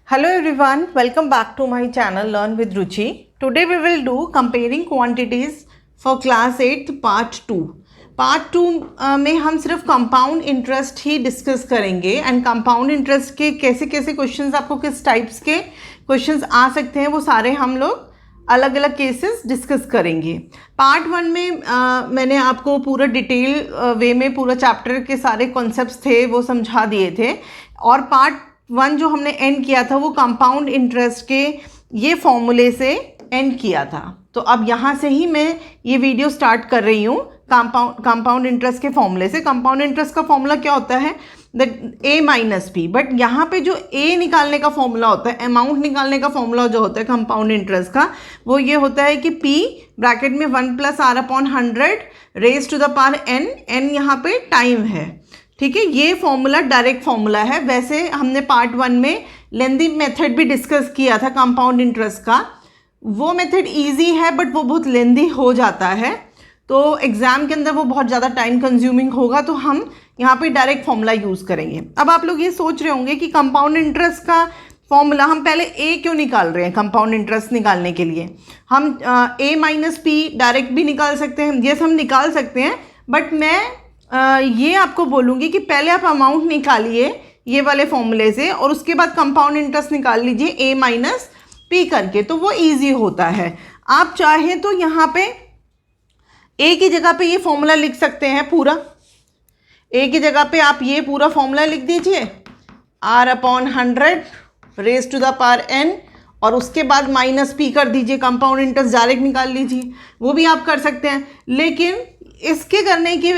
Hello everyone, welcome back to my channel Learn with Ruchi. Today we will do comparing quantities for class 8 part 2. Part 2 में हम सिर्फ compound interest ही discuss करेंगे and compound interest के कैसे कैसे questions आपको किस टाइप्स के क्वेश्चंस आ सकते हैं वो सारे हम लोग अलग अलग केसेस डिस्कस करेंगे। पार्ट 1 में मैंने आपको पूरा डिटेल वे में पूरा चैप्टर के सारे कॉन्सेप्ट्स थे वो समझा दिए थे और पार्ट 1 जो हमने एंड किया था वो कंपाउंड इंटरेस्ट के ये फॉर्मूले से एंड किया था। तो अब यहाँ से ही मैं ये वीडियो स्टार्ट कर रही हूँ कंपाउंड इंटरेस्ट के फॉर्मूले से। कंपाउंड इंटरेस्ट का फॉर्मूला क्या होता है that A minus P, but यहाँ पे जो ए निकालने का फॉर्मूला होता है, अमाउंट निकालने का फॉर्मूला जो होता है कंपाउंड इंटरेस्ट का, वो ये होता है कि पी ब्रैकेट में 1 + r/100 raise to the power n, n यहाँ पे टाइम है। ठीक है, ये फॉर्मूला डायरेक्ट फॉर्मूला है। वैसे हमने पार्ट 1 में लेंदी मेथड भी डिस्कस किया था कंपाउंड इंटरेस्ट का। वो मेथड इजी है बट वो बहुत लेंदी हो जाता है, तो एग्ज़ाम के अंदर वो बहुत ज़्यादा टाइम कंज्यूमिंग होगा, तो हम यहाँ पे डायरेक्ट फॉर्मूला यूज़ करेंगे। अब आप लोग ये सोच रहे होंगे कि कंपाउंड इंटरेस्ट का फॉर्मूला हम पहले ए क्यों निकाल रहे हैं। कंपाउंड इंटरेस्ट निकालने के लिए हम ए माइनस पी डायरेक्ट भी निकाल सकते हैं, ये हम निकाल सकते हैं, बट मैं ये आपको बोलूँगी कि पहले आप अमाउंट निकालिए ये वाले फॉर्मूले से और उसके बाद कंपाउंड इंटरेस्ट निकाल लीजिए ए माइनस पी करके, तो वो ईजी होता है। आप चाहें तो यहाँ पे ए की जगह पे ये फॉर्मूला लिख सकते हैं पूरा। ए की जगह पे आप ये पूरा फॉर्मूला लिख दीजिए r/100 raise to the power n और उसके बाद माइनस पी कर दीजिए, कंपाउंड इंटरेस्ट डायरेक्ट निकाल लीजिए, वो भी आप कर सकते हैं। लेकिन इसके करने की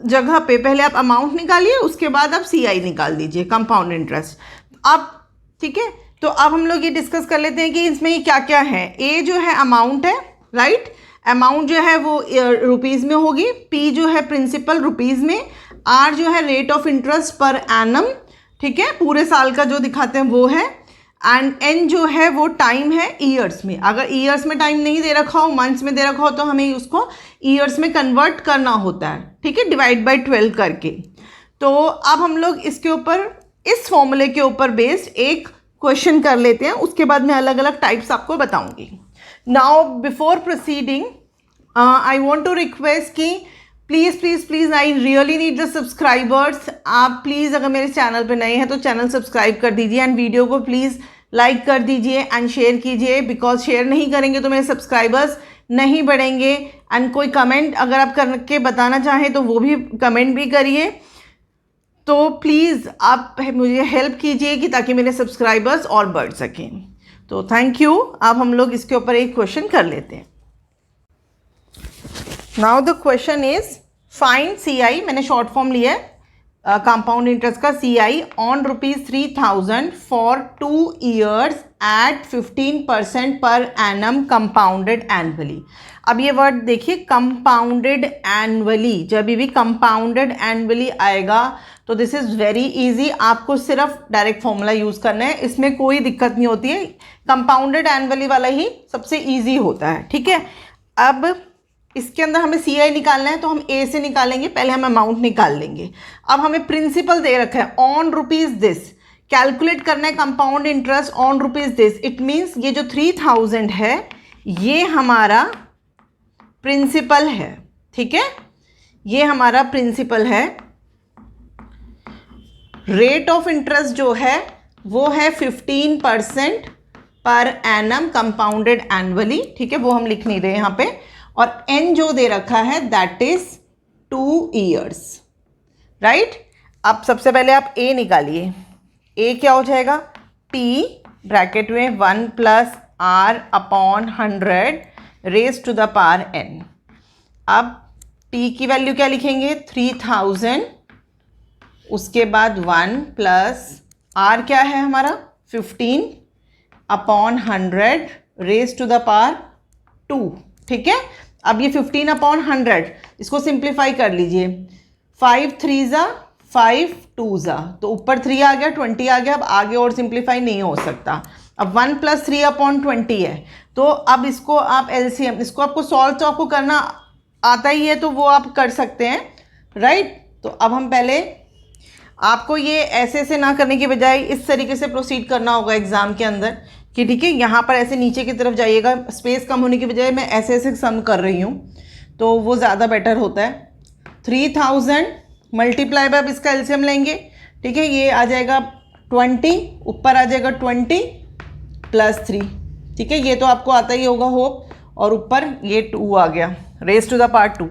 जगह पे पहले आप अमाउंट निकालिए, उसके बाद आप सी आई निकाल दीजिए कंपाउंड इंटरेस्ट। अब ठीक है, तो अब हम लोग ये डिस्कस कर लेते हैं कि इसमें ये क्या क्या है। ए जो है अमाउंट है, राइट, अमाउंट जो है वो रुपीज़ में होगी, पी जो है प्रिंसिपल रुपीज़ में, आर जो है rate of interest per annum, ठीक है, पूरे साल का जो दिखाते हैं वो है, एंड एन जो है वो टाइम है ईयर्स में। अगर ईयर्स में टाइम नहीं दे रखा हो, मंथ्स में दे रखा हो, तो हमें उसको ईयर्स में कन्वर्ट करना होता है, ठीक है, डिवाइड बाय 12 करके। तो अब हम लोग इसके ऊपर इस फॉर्मूले के ऊपर बेस्ड एक क्वेश्चन कर लेते हैं, उसके बाद मैं अलग अलग टाइप्स आपको बताऊंगी। Now before proceeding I want to request कि please I really need the subscribers. आप प्लीज़ अगर मेरे चैनल पे नए हैं तो चैनल सब्सक्राइब कर दीजिए एंड वीडियो को प्लीज़ लाइक कर दीजिए एंड शेयर कीजिए, बिकॉज शेयर नहीं करेंगे तो मेरे सब्सक्राइबर्स नहीं बढ़ेंगे। एंड कोई कमेंट अगर आप करके बताना चाहें तो वो भी कमेंट भी करिए। तो प्लीज़ आप मुझे हेल्प कीजिए कि ताकि मेरे सब्सक्राइबर्स और बढ़ सकें। तो थैंक यू। अब हम लोग इसके ऊपर एक क्वेश्चन कर लेते हैं। Now the question is find C I, मैंने शॉर्ट फॉर्म लिया है कंपाउंड इंटरेस्ट का, C I on ₹3000 for 2 years at 15% per annum compounded annually. अब ये वर्ड देखिए, कंपाउंडेड एनुअली, जब भी कंपाउंडेड एनुअली आएगा तो दिस इज़ वेरी इजी। आपको सिर्फ डायरेक्ट फॉर्मूला यूज़ करना है, इसमें कोई दिक्कत नहीं होती है। कंपाउंडेड एनुअली वाला ही सबसे इजी होता है, ठीक है। अब इसके अंदर हमें सी आई निकालना है तो हम ए से निकालेंगे, पहले हम अमाउंट निकाल लेंगे। अब हमें प्रिंसिपल दे रखा है ऑन रुपीज़ दिस, कैलकुलेट करना है compound interest on rupees this. It means ये जो 3000 है ये हमारा प्रिंसिपल है, ठीक है, ये हमारा प्रिंसिपल है। रेट ऑफ इंटरेस्ट जो है वो है 15% पर एनम कंपाउंडेड एनुअली, ठीक है, वो हम लिख नहीं रहे यहाँ पे। और एन जो दे रखा है दैट इज 2 years, राइट। अब सबसे पहले आप ए निकालिए। ए क्या हो जाएगा, पी ब्रैकेट में 1 + r/100 raise to the power n। अब टी की वैल्यू क्या लिखेंगे, 3000, उसके बाद 1 + r क्या है हमारा 15/100 रेज टू द पावर 2, ठीक है। अब ये 15/100 इसको सिंप्लीफाई कर लीजिए, 5 3 5 2 तो ऊपर 3 आ गया, 20 आ गया। अब आगे और सिंप्लीफाई नहीं हो सकता। अब 1 + 3/20 है, तो अब इसको आप एलसीएम, इसको आपको सॉल्व तो आपको करना आता ही है, तो वो आप कर सकते हैं, राइट। तो अब हम पहले आपको ये ऐसे ना करने की बजाय इस तरीके से प्रोसीड करना होगा एग्ज़ाम के अंदर कि ठीक है, यहाँ पर ऐसे नीचे की तरफ जाइएगा, स्पेस कम होने की बजाय मैं ऐसे सम कर रही हूँ, तो वो ज़्यादा बेटर होता है। 3000 मल्टीप्लाई बाय, अब इसका एलसीएम लेंगे, ठीक है, ये आ जाएगा 20, ऊपर आ जाएगा 20 प्लस 3, ठीक है, ये तो आपको आता ही होगा होप, और ऊपर ये 2 आ गया, रेज टू द पावर 2,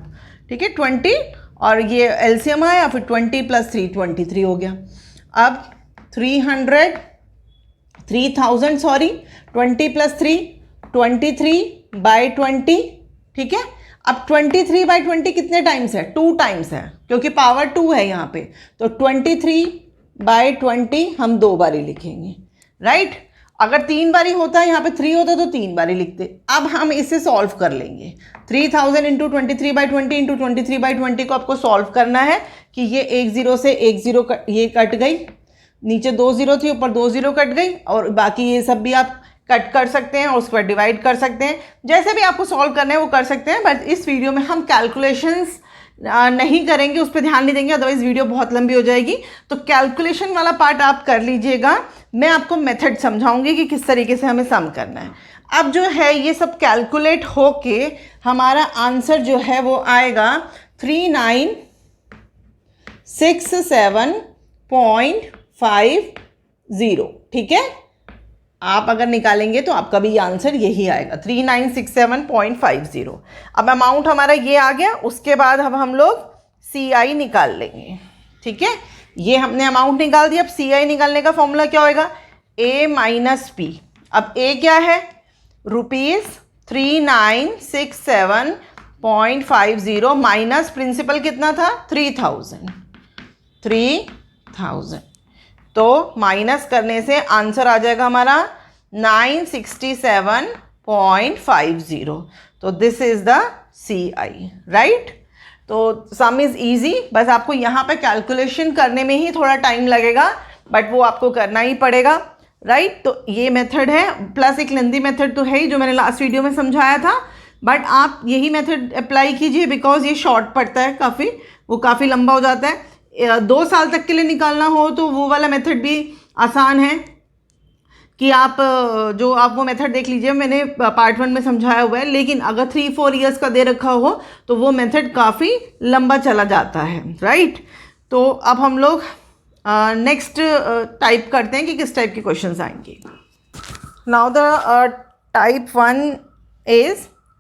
ठीक है, 20, और ये एलसीएम आया, फिर 20 प्लस 3 23 हो गया। अब 3000 सॉरी, 20 प्लस 3 23/20, ठीक है। अब 23/20 कितने टाइम्स है? 2 टाइम्स है, क्योंकि पावर 2 है यहाँ पे, तो 23/20 हम 2 बारी लिखेंगे, राइट। अगर 3 बारी होता है, यहाँ पे 3 होता तो 3 बारी लिखते। अब हम इसे सॉल्व कर लेंगे। 3000 इंटू 23/20 इंटू 23/20 को आपको सॉल्व करना है कि ये 1 0 से 1 0 ये कट गई, नीचे 2 0 थी, ऊपर 2 0 कट गई, और बाकी ये सब भी आप कट कर सकते हैं और उसके बाद डिवाइड कर सकते हैं, जैसे भी आपको सॉल्व करना है वो कर सकते हैं। बट इस वीडियो में हम कैलकुलेशंस नहीं करेंगे, उस पर ध्यान नहीं देंगे, अदरवाइज वीडियो बहुत लंबी हो जाएगी। तो कैलकुलेशन वाला पार्ट आप कर लीजिएगा, मैं आपको मेथड समझाऊंगी कि किस तरीके से हमें सम करना है। अब जो है ये सब कैलकुलेट होके हमारा आंसर जो है वो आएगा 3967.50, ठीक है। आप अगर निकालेंगे तो आपका भी आंसर यही आएगा, 3967.50। अब अमाउंट हमारा ये आ गया, उसके बाद अब हम लोग CI निकाल लेंगे, ठीक है। ये हमने अमाउंट निकाल दिया। अब CI निकालने का फॉर्मूला क्या होएगा? A minus P। अब A क्या है? ₹3967.50 माइनस प्रिंसिपल कितना था? 3000। तो माइनस करने से आंसर आ जाएगा हमारा 967.50। तो this is the CI, right. तो सम इज इजी, बस आपको यहाँ पे कैलकुलेशन करने में ही थोड़ा टाइम लगेगा, बट वो आपको करना ही पड़ेगा, राइट। तो ये मेथड है, प्लस एक लेंदी मेथड तो है ही जो मैंने लास्ट वीडियो में समझाया था, बट आप यही मेथड अप्लाई कीजिए बिकॉज ये शॉर्ट पड़ता है काफ़ी, वो काफ़ी लंबा हो जाता है। 2 साल तक के लिए निकालना हो तो वो वाला मेथड भी आसान है कि आप वो मेथड देख लीजिए, मैंने पार्ट 1 में समझाया हुआ है। लेकिन अगर 3-4 इयर्स का दे रखा हो तो वो मेथड काफ़ी लंबा चला जाता है, राइट। तो अब हम लोग नेक्स्ट टाइप करते हैं कि किस टाइप के क्वेश्चंस आएंगे। Now the type 1 is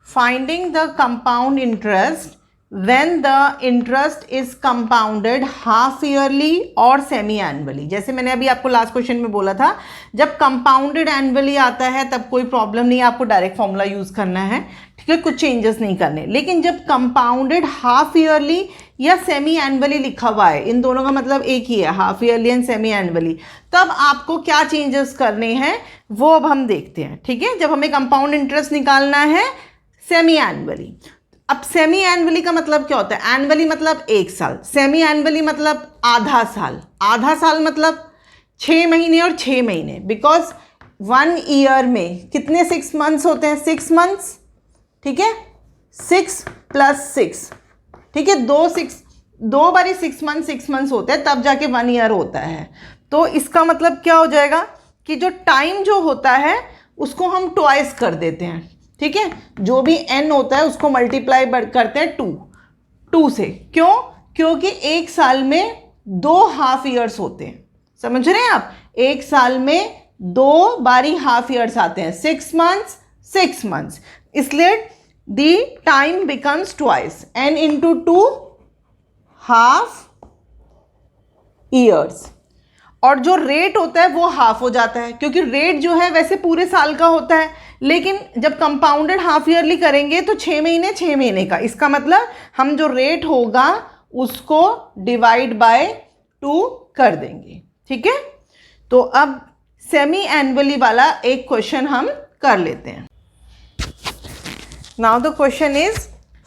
finding the compound interest when the interest is compounded half yearly और semi annually। जैसे मैंने अभी आपको लास्ट क्वेश्चन में बोला था, जब compounded annually आता है तब कोई प्रॉब्लम नहीं है, आपको डायरेक्ट फॉर्मूला यूज़ करना है, ठीक है, कुछ चेंजेस नहीं करने। लेकिन जब compounded half yearly या semi annually लिखा हुआ है, इन दोनों का मतलब एक ही है, half yearly and semi annually, तब आपको क्या चेंजेस करने हैं वो अब हम देखते हैं, ठीक है। जब हमें कंपाउंड इंटरेस्ट निकालना है सेमी एनुअली, अब सेमी एनुअली का मतलब क्या होता है? एनुअली मतलब 1 साल, सेमी एनुअली मतलब आधा साल, आधा साल मतलब 6 महीने और 6 महीने, बिकॉज 1 ईयर में कितने 6 मंथ्स होते हैं? 6 मंथ्स, ठीक है, 6 + 6, ठीक है, 2 बारी 6 मंथ्स होते हैं, तब जाके 1 ईयर होता है। तो इसका मतलब क्या हो जाएगा कि जो टाइम जो होता है उसको हम ट्वाइस कर देते हैं, ठीक है। जो भी n होता है उसको मल्टीप्लाई करते हैं 2 से। क्यों? क्योंकि 1 साल में 2 हाफ ईयर्स होते हैं, समझ रहे हैं आप? 1 साल में 2 बारी हाफ ईयर्स आते हैं, 6 मंथ्स, इसलिए the time becomes twice, n × 2 half years. और जो रेट होता है वो हाफ हो जाता है, क्योंकि रेट जो है वैसे पूरे साल का होता है, लेकिन जब कंपाउंडेड हाफ ईयरली करेंगे तो 6 महीने का, इसका मतलब हम जो रेट होगा उसको डिवाइड बाय 2 कर देंगे, ठीक है। तो अब सेमी एनुअली वाला एक क्वेश्चन हम कर लेते हैं। Now the question is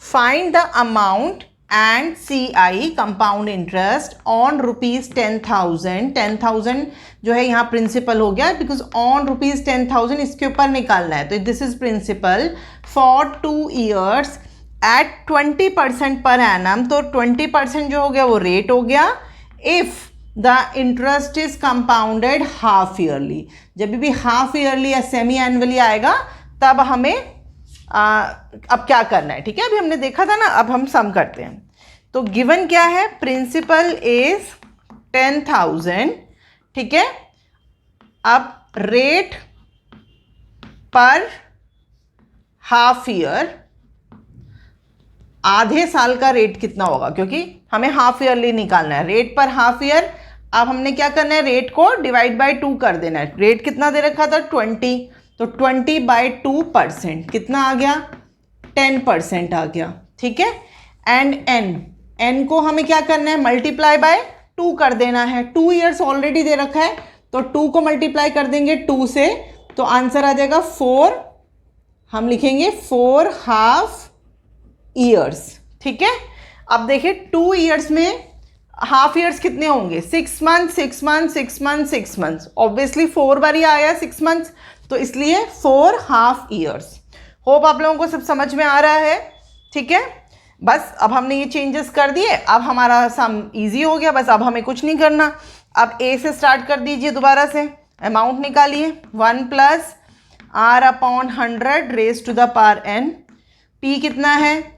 find the amount and CI compound interest on ₹10,000। 10,000 जो है यहाँ प्रिंसिपल हो गया, बिकॉज ऑन ₹10,000 इसके ऊपर निकालना है, तो this is principal for 2 years at 20% per annum. तो 20% जो हो गया वो रेट हो गया। If the interest is compounded half yearly. जब भी हाफ ईयरली या सेमी एनुअली आएगा तब हमें अब क्या करना है, ठीक है। अभी हमने देखा था ना, अब हम सम करते हैं। तो गिवन क्या है, प्रिंसिपल इज 10,000, ठीक है। अब रेट पर हाफ ईयर, आधे साल का रेट कितना होगा, क्योंकि हमें हाफ ईयरली निकालना है। रेट पर हाफ ईयर, अब हमने क्या करना है, रेट को डिवाइड बाय 2 कर देना है। रेट कितना दे रखा था 20, तो 20/2% कितना आ गया, 10% आ गया, ठीक है। एंड एन को हमें क्या करना है, मल्टीप्लाई बाय 2 कर देना है। 2 ईयर्स ऑलरेडी दे रखा है, तो 2 को मल्टीप्लाई कर देंगे 2 से, तो आंसर आ जाएगा 4। हम लिखेंगे 4 हाफ ईयर्स, ठीक है। अब देखिए 2 ईयर्स में हाफ ईयर्स कितने होंगे, 6 month 6 month 6 month 6 months, obviously 4 बार ही आया 6 मंथ्स, तो इसलिए 4 हाफ ईयर्स। होप आप लोगों को सब समझ में आ रहा है, ठीक है। बस अब हमने ये चेंजेस कर दिए, अब हमारा सम इजी हो गया। बस अब हमें कुछ नहीं करना। अब ए से स्टार्ट कर दीजिए, दोबारा से अमाउंट निकालिए, 1 + r/100 raise to the power n। p कितना है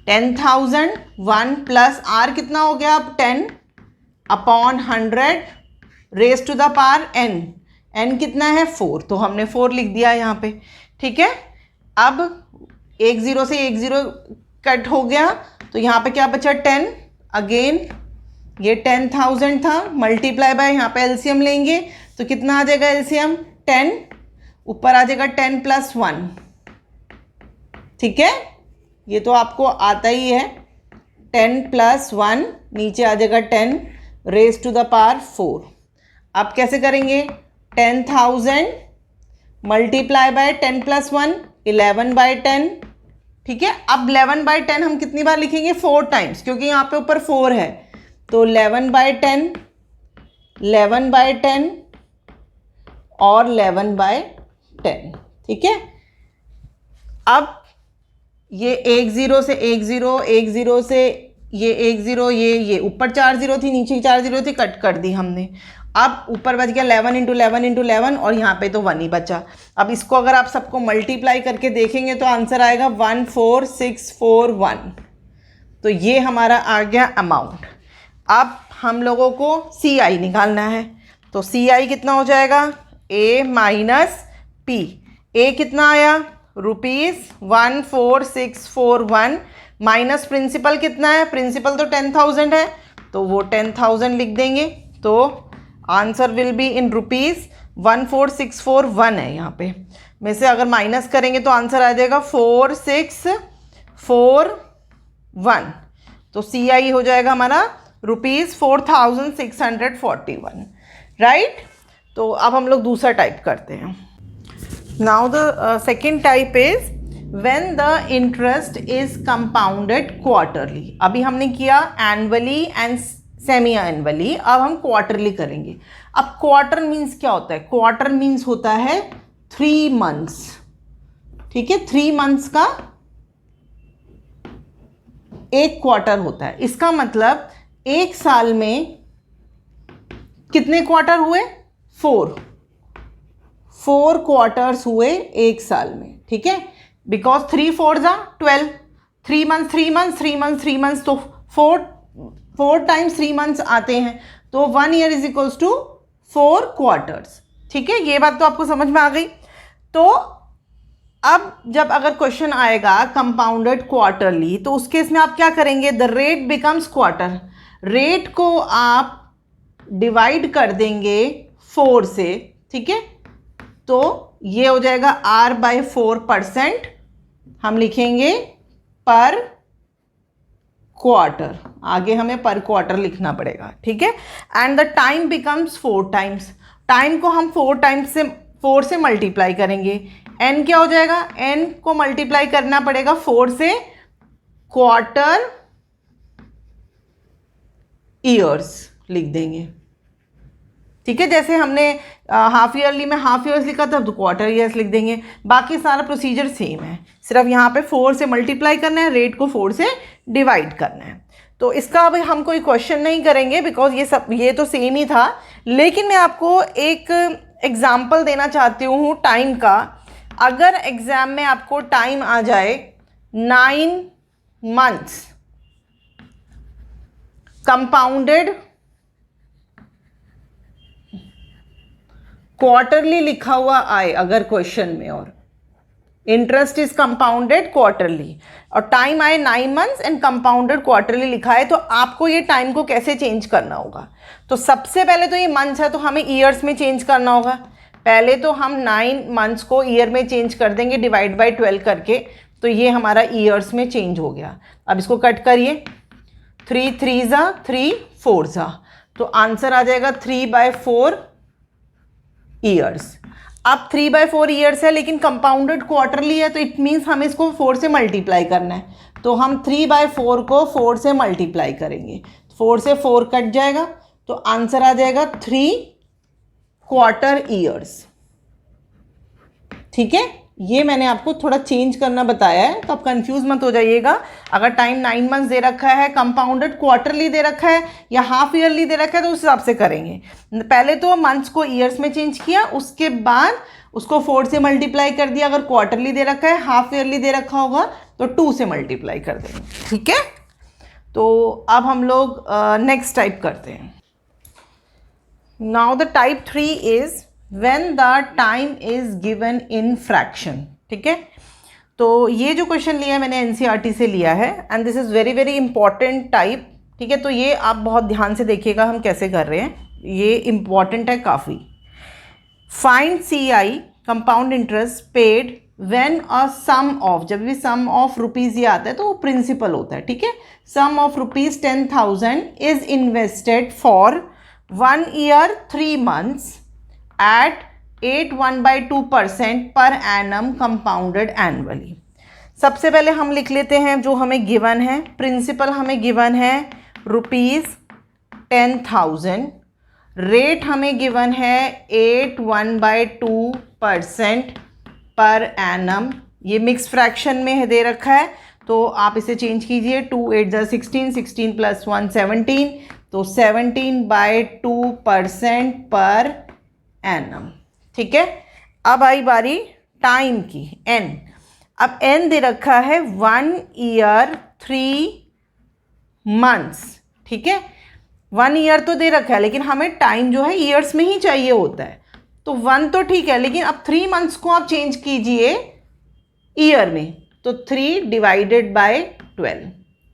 10,000, 1 + r कितना हो गया अब 10/100 raise to the power n। n कितना है 4, तो हमने 4 लिख दिया यहाँ पे, ठीक है। अब 1 0 से 1 0 कट हो गया, तो यहाँ पे क्या बचा 10। अगेन ये 10,000 था, मल्टीप्लाई बाय, यहाँ पे एलसीएम लेंगे तो कितना आ जाएगा एलसीएम 10, ऊपर आ जाएगा 10 + 1, ठीक है। ये तो आपको आता ही है, 10 + 1 नीचे आ जाएगा 10 रेज़ टू द पावर 4। अब कैसे करेंगे, 10,000 मल्टीप्लाई बाय 10 + 1 11/10, ठीक है। अब 11/10 हम कितनी बार लिखेंगे, 4 टाइम्स, क्योंकि यहाँ पे ऊपर 4 है, तो 11/10 11/10 और 11/10, ठीक है। अब ये 1 0 से 1 0 1 0 से ये 1 0, ये ऊपर 4 0 थी, नीचे 4 0 थी, कट कर दी हमने। अब ऊपर बच गया 11 × 11 × 11 और यहाँ पे तो 1 ही बचा। अब इसको अगर आप सबको मल्टीप्लाई करके देखेंगे तो आंसर आएगा 14641। तो ये हमारा आ गया अमाउंट। अब हम लोगों को CI निकालना है, तो CI कितना हो जाएगा, A - P। A कितना आया ₹14641 माइनस प्रिंसिपल कितना है, प्रिंसिपल तो 10,000 है, तो वो 10,000 लिख देंगे, तो answer will be in rupees 14641 है। यहाँ पे में से अगर माइनस करेंगे तो आंसर आ जाएगा 4641, तो CI हो जाएगा हमारा ₹4641, राइट। तो अब हम लोग दूसरा टाइप करते हैं। Now the second type is when the interest is compounded quarterly. अभी हमने किया एनुअली एंड सेमी एनुअली, अब हम क्वार्टरली करेंगे। अब क्वार्टर मीन्स क्या होता है, क्वार्टर मीन्स होता है 3 मंथ्स, ठीक है। 3 मंथ्स का एक क्वार्टर होता है। इसका मतलब एक साल में कितने क्वार्टर हुए, 4 क्वार्टर्स हुए एक साल में, ठीक है। Because 3 4 = 12, 3 months 3 months 3 months 3 months, तो 4 टाइम्स 3 मंथ्स आते हैं, तो 1 year is equals to 4 quarters, ठीक है। ये बात तो आपको समझ में आ गई। तो अब जब अगर क्वेश्चन आएगा कंपाउंडेड क्वार्टरली, तो उस केस में आप क्या करेंगे, the rate becomes quarter. Rate को आप डिवाइड कर देंगे 4 से, ठीक है। तो ये हो जाएगा R/4%, हम लिखेंगे पर क्वार्टर, आगे हमें पर क्वार्टर लिखना पड़ेगा, ठीक है। And the time becomes 4 times. Time को हम 4 से मल्टीप्लाई करेंगे। n क्या हो जाएगा, n को मल्टीप्लाई करना पड़ेगा 4 से, क्वार्टर ईयर्स लिख देंगे, ठीक है, जैसे हमने हाफ ईयरली में हाफ ईयर्स लिखा था तो क्वार्टर ईयर्स लिख देंगे, बाकी सारा प्रोसीजर सेम है, सिर्फ यहाँ पे 4 से मल्टीप्लाई करना है, रेट को 4 से डिवाइड करना है। तो इसका अब हम कोई क्वेश्चन नहीं करेंगे बिकॉज ये तो सेम ही था, लेकिन मैं आपको एक एग्जाम्पल देना चाहती हूँ टाइम का। अगर एग्जाम में आपको टाइम आ जाए 9 months कंपाउंडेड क्वार्टरली लिखा हुआ आए अगर क्वेश्चन में, और इंटरेस्ट इज कंपाउंडेड क्वार्टरली, और टाइम आए 9 months एंड कंपाउंडेड क्वार्टरली लिखा है, तो आपको ये टाइम को कैसे चेंज करना होगा? तो सबसे पहले तो ये मंथ्स है तो हमें ईयर्स में चेंज करना होगा। पहले तो हम 9 months को ईयर में चेंज कर देंगे डिवाइड बाय 12 करके, तो ये हमारा ईयर्स में चेंज हो गया। अब इसको कट करिए, 3 3 3 4 तो आंसर आ जाएगा 3/4 ईयर्स। अब 3/4 ईयर्स है लेकिन कंपाउंडेड क्वार्टरली है, तो इट मीन्स हमें इसको 4 से मल्टीप्लाई करना है, तो हम 3/4 को 4 से मल्टीप्लाई करेंगे, 4 से 4 कट जाएगा, तो आंसर आ जाएगा 3 क्वार्टर ईयर्स। ठीक है, ये मैंने आपको थोड़ा चेंज करना बताया है, तो आप कंफ्यूज मत हो जाइएगा। अगर टाइम 9 months दे रखा है, कंपाउंडेड क्वार्टरली दे रखा है या हाफ ईयरली दे रखा है, तो उस हिसाब से करेंगे। पहले तो मंथ्स को ईयर्स में चेंज किया, उसके बाद उसको 4 से मल्टीप्लाई कर दिया। अगर क्वार्टरली दे रखा है, हाफ ईयरली दे रखा होगा तो 2 से मल्टीप्लाई कर देंगे। ठीक है, तो अब हम लोग नेक्स्ट टाइप करते हैं। Now the type 3 is when the time is given in fraction। ठीक है, तो ये जो क्वेश्चन लिया है मैंने एनसीईआरटी से लिया है and this is very very important type. ठीक है, तो ये आप बहुत ध्यान से देखिएगा हम कैसे कर रहे हैं, ये इंपॉर्टेंट है काफ़ी। Find CI compound interest paid when a sum of, जब भी सम ऑफ रुपीज़ ये आता है तो वो प्रिंसिपल होता है। ठीक है, sum of rupees 10,000 is invested for 1 year 3 months at 8.1/2% per annum compounded annually. सबसे पहले हम लिख लेते हैं जो हमें गिवन है, प्रिंसिपल हमें गिवन है ₹10,000, रेट हमें गिवन है 8.1/2% पर एनम, ये मिक्स फ्रैक्शन में दे रखा है तो आप इसे चेंज कीजिए, 2 8 16, 16 + 1 17, तो 17/2% पर एनम। ठीक है, अब आई बारी टाइम की, n। अब n दे रखा है 1 year 3 months। ठीक है, 1 year तो दे रखा है लेकिन हमें टाइम जो है ईयर्स में ही चाहिए होता है, तो 1 तो ठीक है, लेकिन अब 3 months को आप चेंज कीजिए ईयर में, तो 3 डिवाइडेड बाय 12।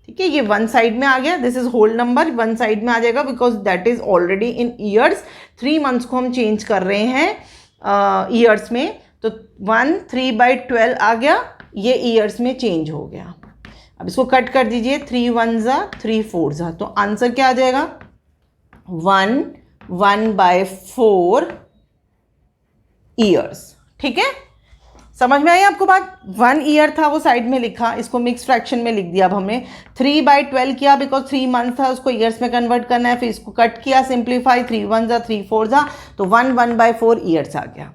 ठीक है, ये 1 साइड में आ गया, this is whole number 1 side में आ जाएगा because that is already in years. 3 months को हम चेंज कर रहे हैं ईयर्स में, तो 1 3/12 आ गया, ये ईयर्स में चेंज हो गया। अब इसको कट कर दीजिए, 3 1 3 4, तो आंसर क्या आ जाएगा 1/4 ईयर्स। ठीक है, समझ में आई आपको बात? 1 year था वो साइड में लिखा, इसको मिक्स फ्रैक्शन में लिख दिया। अब हमने 3/12 किया बिकॉज 3 months था, उसको ईयर्स में कन्वर्ट करना है, फिर इसको कट किया, सिंप्लीफाई, 3 1 3 4, तो 1/4 ईयर्स आ गया।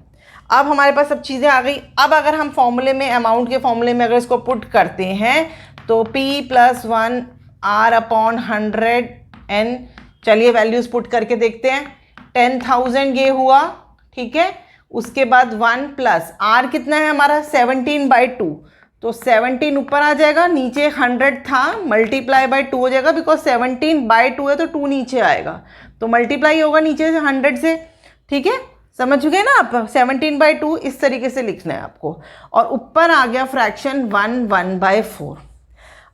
अब हमारे पास सब चीज़ें आ गई। अब अगर हम फॉर्मूले में, अमाउंट के फॉर्मूले में अगर इसको पुट करते हैं तो P + 1 R/100n, चलिए वैल्यूज़ पुट करके देखते हैं। 10,000 ये हुआ, ठीक है, उसके बाद 1 + R कितना है हमारा 17/2, तो 17 ऊपर आ जाएगा, नीचे 100 था, मल्टीप्लाई बाय 2 हो जाएगा बिकॉज 17/2 है तो 2 नीचे आएगा, तो मल्टीप्लाई होगा नीचे से 100 से। ठीक है, समझ गए ना आप? 17/2 इस तरीके से लिखना है आपको, और ऊपर आ गया फ्रैक्शन 1/4।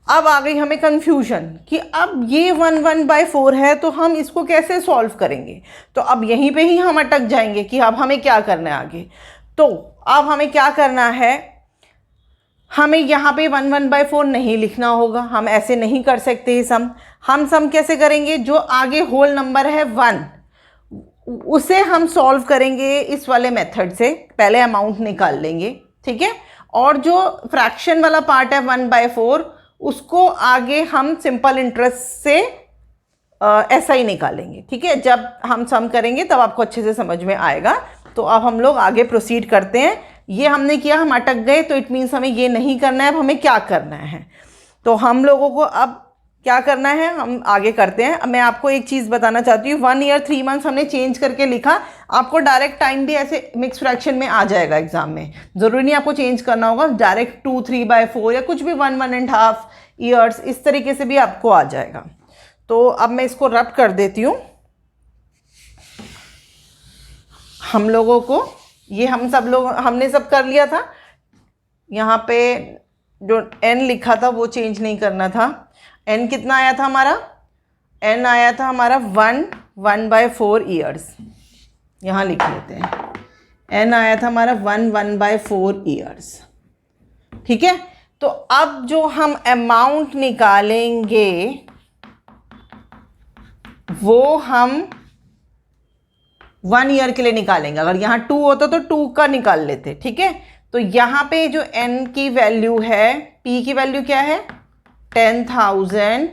अब आ गई हमें कंफ्यूजन कि अब ये 1/4 है तो हम इसको कैसे सॉल्व करेंगे, तो अब यहीं पे ही हम अटक जाएंगे कि अब हमें क्या करना है आगे। तो अब हमें क्या करना है, हमें यहाँ पे 1/4 नहीं लिखना होगा, हम ऐसे नहीं कर सकते ये सम। हम सम कैसे करेंगे, जो आगे होल नंबर है 1 उसे हम सॉल्व करेंगे इस वाले मेथड से, पहले अमाउंट निकाल लेंगे। ठीक है, और जो फ्रैक्शन वाला पार्ट है 1/4 उसको आगे हम सिंपल इंटरेस्ट से ऐसा ही निकालेंगे, ठीक है। जब हम सम करेंगे तब आपको अच्छे से समझ में आएगा। तो अब हम लोग आगे प्रोसीड करते हैं। ये हमने किया, हम अटक गए, तो इट मीन्स हमें ये नहीं करना है। अब हमें क्या करना है, तो हम लोगों को अब क्या करना है, हम आगे करते हैं। अब मैं आपको एक चीज़ बताना चाहती हूँ, 1 ईयर 3 मंथ्स हमने चेंज करके लिखा। आपको डायरेक्ट टाइम भी ऐसे मिक्स फ्रैक्शन में आ जाएगा एग्जाम में, ज़रूरी नहीं आपको चेंज करना होगा। डायरेक्ट 2 3/4 या कुछ भी 1 1.5 ईयर्स, इस तरीके से भी आपको आ जाएगा। तो अब मैं इसको रब कर देती हूँ। हम लोगों को ये हमने सब कर लिया था। यहाँ पे जो n लिखा था वो चेंज नहीं करना था। n कितना आया था हमारा, n आया था हमारा 1/4 ईयर्स। यहाँ लिख लेते हैं, n आया था हमारा 1/4 ईयर्स, ठीक है। तो अब जो हम अमाउंट निकालेंगे वो हम 1 ईयर के लिए निकालेंगे। अगर यहाँ 2 होता तो 2 का निकाल लेते, ठीक है। तो यहाँ पे जो n की वैल्यू है, p की वैल्यू क्या है, 10,000,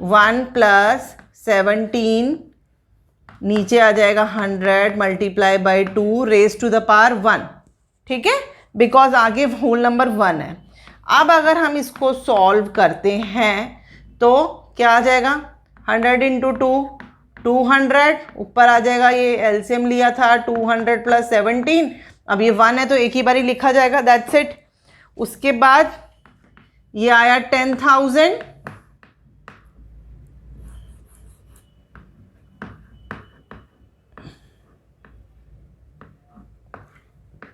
1 + 17, नीचे आ जाएगा 100 × 2 रेज़ टू द पावर 1, ठीक है, बिकॉज आगे होल नंबर 1 है। अब अगर हम इसको सॉल्व करते हैं तो क्या आ जाएगा, 100 × 2 200, ऊपर आ जाएगा, ये एलसीएम लिया था 200 + 17, अब ये 1 है तो एक ही बारी लिखा जाएगा, दैट्स इट। उसके बाद ये आया 10,000,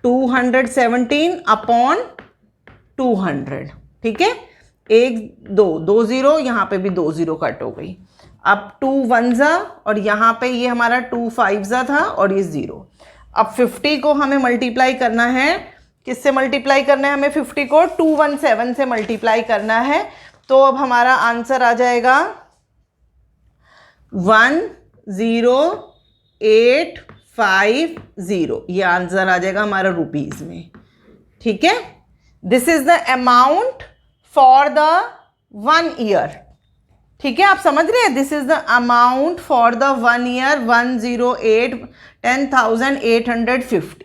(217/200), ठीक है। 1 2 0, यहाँ पे भी 2 0 कट हो गई। अब 2 1 और यहाँ पे ये हमारा 2 5 था और ये 0। अब 50 को हमें मल्टीप्लाई करना है, किससे मल्टीप्लाई करना है हमें 50 को, 217 से मल्टीप्लाई करना है। तो अब हमारा आंसर आ जाएगा 10850, ये आंसर आ जाएगा हमारा रुपीज़ में, ठीक है। This is the amount for the 1 year, ठीक है, आप समझ रहे हैं। This is the amount for the 1 year, 108,10,850।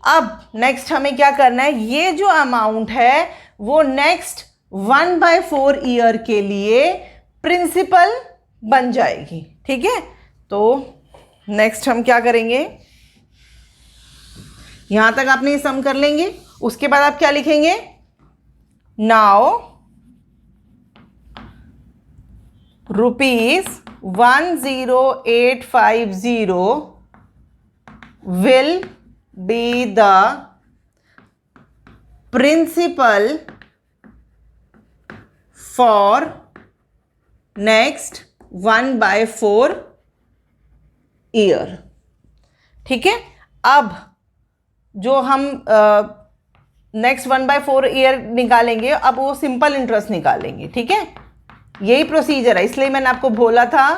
अब नेक्स्ट हमें क्या करना है, ये जो अमाउंट है वो नेक्स्ट 1/4 ईयर के लिए प्रिंसिपल बन जाएगी, ठीक है। तो नेक्स्ट हम क्या करेंगे, यहां तक आपने ये सम कर लेंगे। उसके बाद आप क्या लिखेंगे, now ₹10850 will be the principal for next 1/4 year, ठीक है। अब जो हम नेक्स्ट 1/4 ईयर निकालेंगे, अब वो सिंपल इंटरेस्ट निकालेंगे, ठीक है। यही प्रोसीजर है, इसलिए मैंने आपको बोला था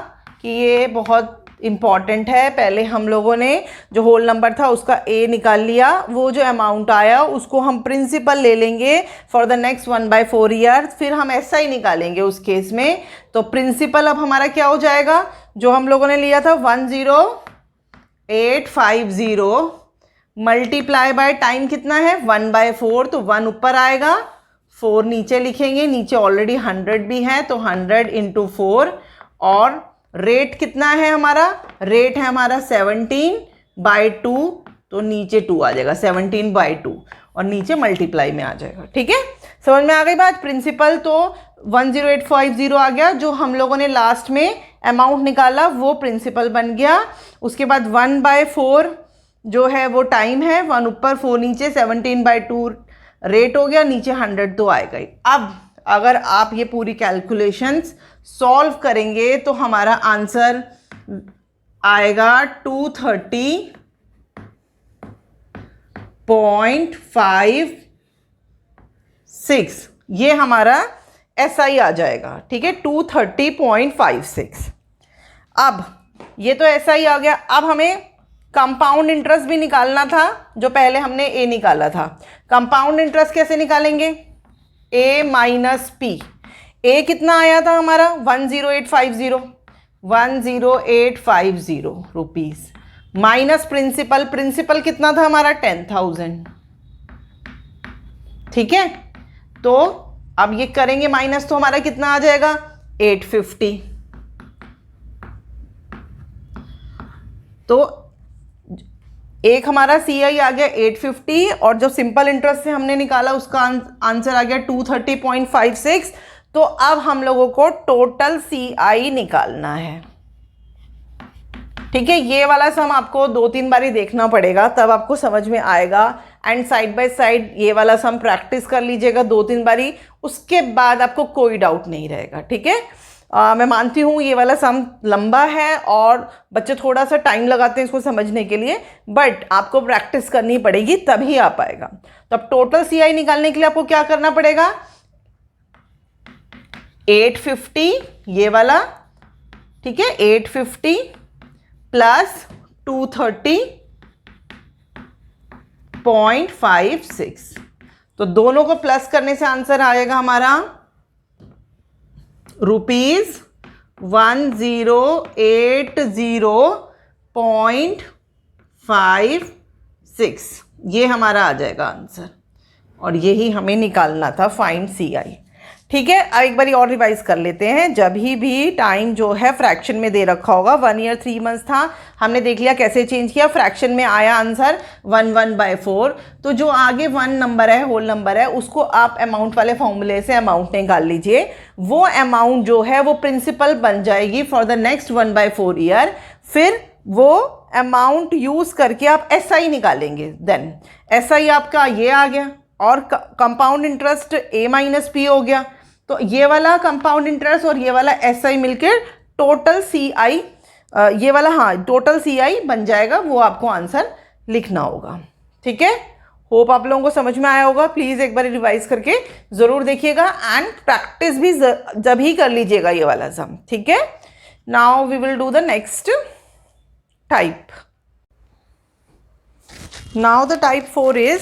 कि ये बहुत इम्पॉर्टेंट है। पहले हम लोगों ने जो होल नंबर था उसका ए निकाल लिया, वो जो अमाउंट आया उसको हम प्रिंसिपल ले लेंगे फॉर द नेक्स्ट 1/4 ईयर, फिर हम ऐसा ही निकालेंगे उस केस में। तो प्रिंसिपल अब हमारा क्या हो जाएगा, जो हम लोगों ने लिया था 10850 मल्टीप्लाई बाय टाइम कितना है 1/4, तो 1 ऊपर आएगा, 4 नीचे लिखेंगे, नीचे ऑलरेडी 100 भी है तो 100 × 4, और रेट कितना है हमारा, रेट है हमारा 17/2, तो नीचे 2 आ जाएगा, 17/2, और नीचे मल्टीप्लाई में आ जाएगा, ठीक है। समझ में आ गई बात। प्रिंसिपल तो 10850 आ गया, जो हम लोगों ने लास्ट में अमाउंट निकाला वो प्रिंसिपल बन गया। उसके बाद 1/4 जो है वो टाइम है, 1 ऊपर 4 नीचे, 17/2 रेट हो गया, नीचे 100 तो आएगा ही। अब अगर आप ये पूरी कैलकुलेशंस सॉल्व करेंगे तो हमारा आंसर आएगा 230.56, ये हमारा SI आ जाएगा, ठीक है, 230.56। अब ये तो SI आ गया। अब हमें कंपाउंड इंटरेस्ट भी निकालना था, जो पहले हमने A निकाला था। कंपाउंड इंटरेस्ट कैसे निकालेंगे, A - P। A कितना आया था हमारा 10850, 10850 रुपीज़ माइनस प्रिंसिपल, प्रिंसिपल कितना था हमारा 10,000, ठीक है। तो अब ये करेंगे माइनस तो हमारा कितना आ जाएगा 850। तो एक हमारा CI आ गया 850 और जो सिंपल इंटरेस्ट से हमने निकाला उसका आंसर आ गया 230.56। तो अब हम लोगों को टोटल CI निकालना है, ठीक है। ये वाला सम आपको 2-3 बारी देखना पड़ेगा तब आपको समझ में आएगा, एंड साइड बाय साइड ये वाला सम प्रैक्टिस कर लीजिएगा 2-3 बारी, उसके बाद आपको कोई डाउट नहीं रहेगा, ठीक है। मैं मानती हूँ ये वाला सम लंबा है और बच्चे थोड़ा सा टाइम लगाते हैं इसको समझने के लिए, बट आपको प्रैक्टिस करनी पड़ेगी तभी आ पाएगा। तो अब टोटल CI निकालने के लिए आपको क्या करना पड़ेगा, 850 ये वाला, ठीक है, 850 प्लस 230.56, तो दोनों को प्लस करने से आंसर आएगा हमारा ₹1080.56, ये हमारा आ जाएगा आंसर, और यही हमें निकालना था फाइंड CI, ठीक है। अब एक बारी और रिवाइज कर लेते हैं। जब भी टाइम जो है फ्रैक्शन में दे रखा होगा, 1 ईयर 3 मंथ्स था, हमने देख लिया कैसे चेंज किया, फ्रैक्शन में आया आंसर 1/4, तो जो आगे 1 नंबर है, होल नंबर है, उसको आप अमाउंट वाले फॉर्मूले से अमाउंट निकाल लीजिए। वो अमाउंट जो है वो प्रिंसिपल बन जाएगी फॉर द नेक्स्ट 1/4 ईयर। फिर वो अमाउंट यूज करके आप SI निकालेंगे, देन SI आपका ये आ गया, और कंपाउंड इंटरेस्ट A-P हो गया। तो ये वाला कंपाउंड इंटरेस्ट और ये वाला SI मिलकर टोटल CI, ये वाला, हाँ, टोटल CI बन जाएगा, वो आपको आंसर लिखना होगा, ठीक है। होप आप लोगों को समझ में आया होगा। प्लीज़ एक बार रिवाइज करके ज़रूर देखिएगा, एंड प्रैक्टिस भी जब ही कर लीजिएगा ये वाला सम, ठीक है। Now we will do the next type. Now the type 4 is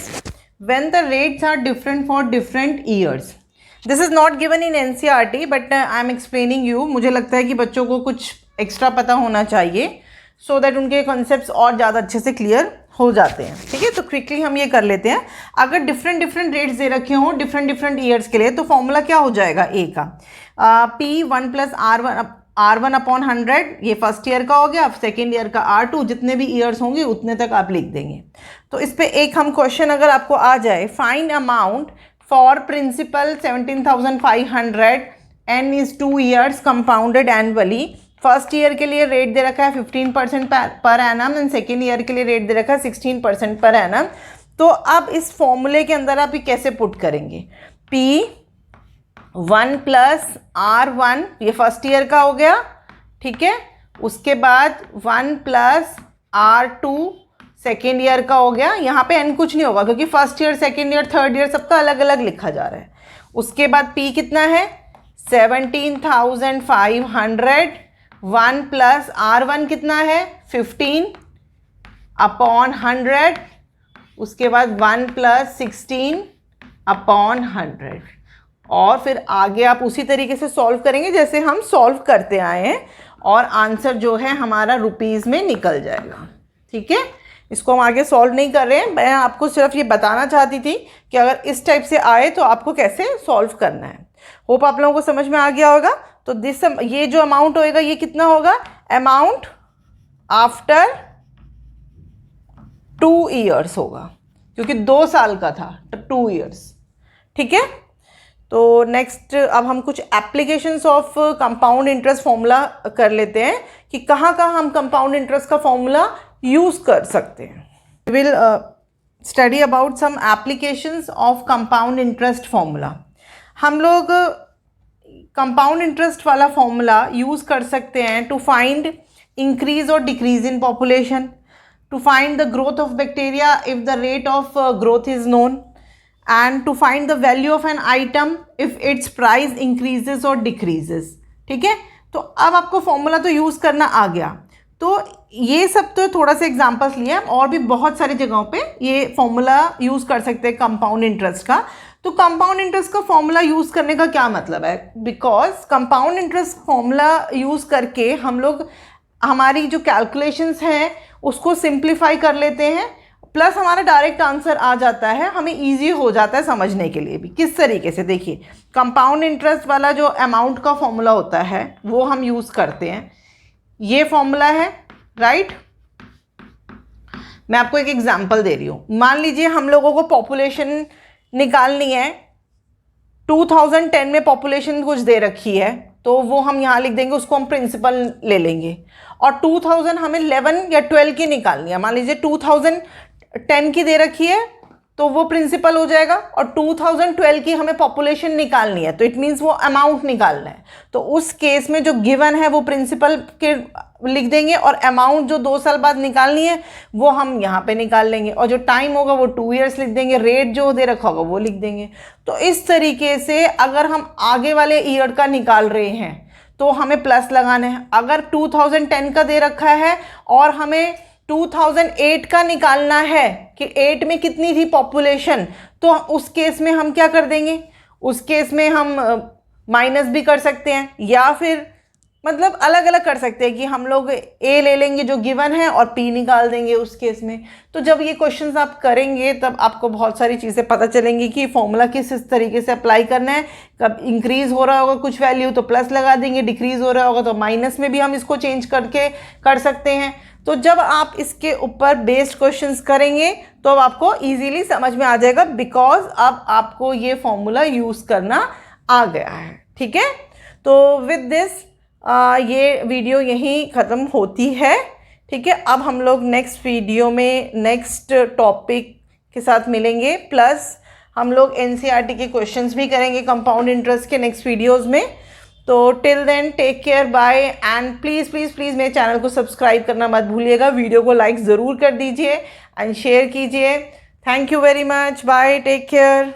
when the rates are different for different years. This is not given in NCERT but I am explaining you. मुझे लगता है कि बच्चों को कुछ extra पता होना चाहिए so that उनके कॉन्सेप्ट्स और ज़्यादा अच्छे से क्लियर हो जाते हैं, ठीक है। तो क्विकली हम ये कर लेते हैं। अगर डिफरेंट रेट्स दे रखे हों डिफरेंट ईयर्स के लिए, तो फॉर्मूला क्या हो जाएगा A का, P1 + R1/100, ये फर्स्ट ईयर का हो गया, सेकेंड ईयर का R2, जितने भी ईयर्स होंगे उतने तक आप लिख देंगे। तो इस पे एक हम क्वेश्चन अगर आपको आ जाए, find amount for principal 17,500 n is 2 years compounded annually. First year के लिए रेट दे रखा है 15% per annum, and second year के लिए रेट दे रखा है 16% पर एनम। तो अब इस फॉर्मूले के अंदर आप ये कैसे पुट करेंगे, P1 + R1, ये फर्स्ट ईयर का हो गया, ठीक है। उसके बाद 1 + R2 सेकेंड ईयर का हो गया। यहाँ पे n कुछ नहीं होगा क्योंकि first year, second year, third year सबका अलग अलग लिखा जा रहा है। उसके बाद P कितना है 17,500, 1 + R1 कितना है 15/100, उसके बाद 1 + 16/100, और फिर आगे आप उसी तरीके से सॉल्व करेंगे जैसे हम सॉल्व करते आए हैं, और आंसर जो है हमारा रुपीज़ में निकल जाएगा, ठीक है। इसको हम आगे सॉल्व नहीं कर रहे हैं, मैं आपको सिर्फ ये बताना चाहती थी कि अगर इस टाइप से आए तो आपको कैसे सॉल्व करना है। होप आप लोगों को समझ में आ गया होगा। तो ये जो अमाउंट होएगा ये कितना होगा, अमाउंट आफ्टर 2 ईयर्स होगा, क्योंकि 2 साल का था, 2 ईयर्स, ठीक है। तो नेक्स्ट अब हम कुछ applications of compound interest formula कर लेते हैं कि कहाँ हम कंपाउंड इंटरेस्ट का फॉर्मूला यूज़ कर सकते हैं। We will study about some applications of compound interest formula. हम लोग कंपाउंड इंटरेस्ट वाला फॉर्मूला यूज़ कर सकते हैं टू फाइंड इंक्रीज और decrease in population, to find the growth of bacteria if the rate of growth is known, and to find the value of an item if its price increases or decreases, ठीक है। तो अब आपको formula तो use करना आ गया। तो ये सब तो थोड़ा सा एग्जांपल्स लिए, और भी बहुत सारी जगहों पे ये फॉर्मूला यूज़ कर सकते हैं कंपाउंड इंटरेस्ट का। तो कंपाउंड इंटरेस्ट का फॉर्मूला यूज़ करने का क्या मतलब है? Because compound interest formula use करके हम लोग हमारी जो कैलकुलेशंस हैं उसको सिंप्लीफाई कर लेते हैं, प्लस हमारा डायरेक्ट आंसर आ जाता है, हमें इजी हो जाता है समझने के लिए भी। किस तरीके से? देखिए, कंपाउंड इंटरेस्ट वाला जो अमाउंट का फॉर्मूला होता है वो हम यूज़ करते हैं, ये फॉर्मूला है, राइट। मैं आपको एक एग्जांपल दे रही हूँ। मान लीजिए हम लोगों को पॉपुलेशन निकालनी है, 2010 में पॉपुलेशन कुछ दे रखी है, तो वो हम यहाँ लिख देंगे, उसको हम प्रिंसिपल ले लेंगे। और 2000 हमें 11 या 12 की निकालनी है, मान लीजिए 2010 की दे रखी है तो वो प्रिंसिपल हो जाएगा, और 2012 की हमें पॉपुलेशन निकालनी है, तो इट मीन्स वो अमाउंट निकालना है। तो उस केस में जो गिवन है वो प्रिंसिपल के लिख देंगे, और अमाउंट जो 2 साल बाद निकालनी है वो हम यहाँ पे निकाल लेंगे, और जो टाइम होगा वो 2 ईयर्स लिख देंगे, रेट जो दे रखा होगा वो लिख देंगे। तो इस तरीके से अगर हम आगे वाले ईयर का निकाल रहे हैं तो हमें प्लस लगाना है। अगर 2010 का दे रखा है और हमें 2008 का निकालना है कि 8 में कितनी थी पॉपुलेशन, तो उस केस में हम क्या कर देंगे, उस केस में हम माइनस भी कर सकते हैं, या फिर मतलब अलग अलग कर सकते हैं कि हम लोग ए ले लेंगे जो गिवन है और पी निकाल देंगे उस केस में। तो जब ये क्वेश्चंस आप करेंगे तब आपको बहुत सारी चीज़ें पता चलेंगी कि फॉर्मूला किस तरीके से अप्लाई करना है। कब इंक्रीज़ हो रहा होगा कुछ वैल्यू तो प्लस लगा देंगे, डिक्रीज़ हो रहा होगा तो माइनस में भी हम इसको चेंज करके कर सकते हैं। तो जब आप इसके ऊपर बेस्ड क्वेश्चंस करेंगे तो अब आपको ईजीली समझ में आ जाएगा, बिकॉज अब आपको ये फॉर्मूला यूज़ करना आ गया है। ठीक है, तो विद दिस ये वीडियो यहीं ख़त्म होती है। ठीक है, अब हम लोग नेक्स्ट वीडियो में नेक्स्ट टॉपिक के साथ मिलेंगे, प्लस हम लोग एनसीईआरटी के क्वेश्चंस भी करेंगे कंपाउंड इंटरेस्ट के नेक्स्ट वीडियोस में। तो till then take care, bye, and please please please मेरे चैनल को सब्सक्राइब करना मत भूलिएगा, वीडियो को लाइक ज़रूर कर दीजिए एंड शेयर कीजिए। Thank you very much, bye, take care.